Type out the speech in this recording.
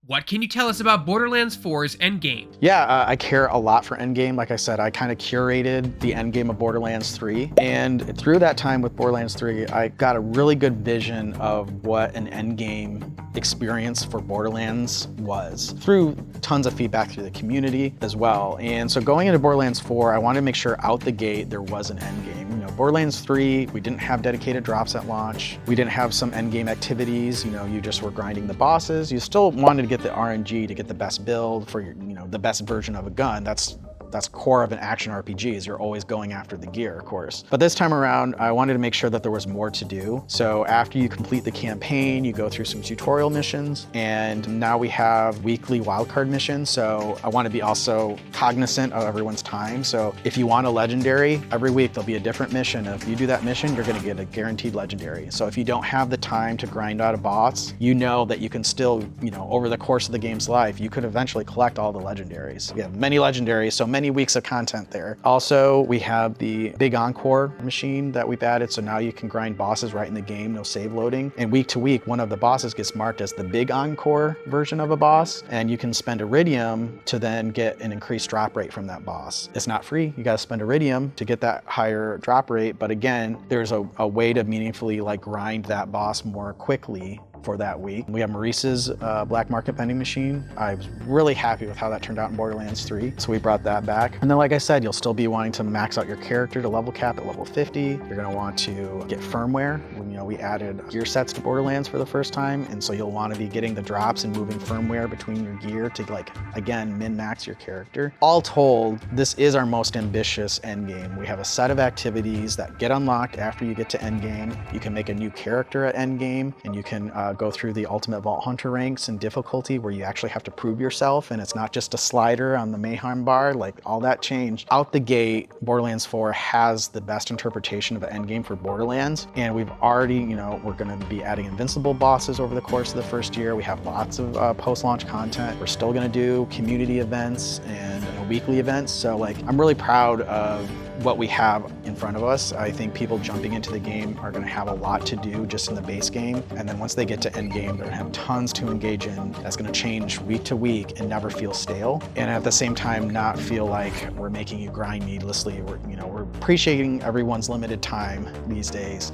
What can you tell us about Borderlands 4's Endgame? Yeah, I care a lot for Endgame. Like I said, I kind of curated the Endgame of Borderlands 3. And through that time with Borderlands 3, I got a really good vision of what an Endgame experience for Borderlands was through tons of feedback through the community as well. And so going into Borderlands 4, I wanted to make sure out the gate there was an Endgame. You know, Borderlands 3, we didn't have dedicated drops at launch. We didn't have some Endgame activities. You know, you just were grinding the bosses. You still wanted to get the RNG to get the best build for your, the best version of a gun. That's core of an action RPG is you're always going after the gear, of course. But this time around, I wanted to make sure that there was more to do. So after you complete the campaign, you go through some tutorial missions, and now we have weekly wildcard missions. So I want to be also cognizant of everyone's time. So if you want a legendary, every week there'll be a different mission. If you do that mission, you're going to get a guaranteed legendary. So if you don't have the time to grind out a boss, you know that you can still, over the course of the game's life, you could eventually collect all the legendaries. We have many legendaries, so many weeks of content there. Also, we have the big encore machine that we've added, so now you can grind bosses right in the game, no save loading. And week to week, one of the bosses gets marked as the big encore version of a boss, and you can spend Iridium to then get an increased drop rate from that boss. It's not free, you gotta spend Iridium to get that higher drop rate, but again, there's a way to meaningfully grind that boss more quickly for that week. We have Maurice's black market vending machine. I was really happy with how that turned out in Borderlands 3, so we brought that back. And then like I said, you'll still be wanting to max out your character to level cap at level 50. You're gonna want to get firmware. We added gear sets to Borderlands for the first time, and so you'll want to be getting the drops and moving firmware between your gear to again, min-max your character. All told, this is our most ambitious endgame. We have a set of activities that get unlocked after you get to endgame. You can make a new character at endgame, and you can go through the Ultimate Vault Hunter ranks and difficulty where you actually have to prove yourself, and it's not just a slider on the Mayhem bar. All that changed. Out the gate, Borderlands 4 has the best interpretation of an endgame for Borderlands, and we've already, we're gonna be adding invincible bosses over the course of the first year. We have lots of post-launch content. We're still gonna do community events and weekly events. So I'm really proud of what we have in front of us. I think people jumping into the game are gonna have a lot to do just in the base game. And then once they get to endgame, they're gonna have tons to engage in. That's gonna change week to week and never feel stale. And at the same time, not feel like we're making you grind needlessly. We're appreciating everyone's limited time these days.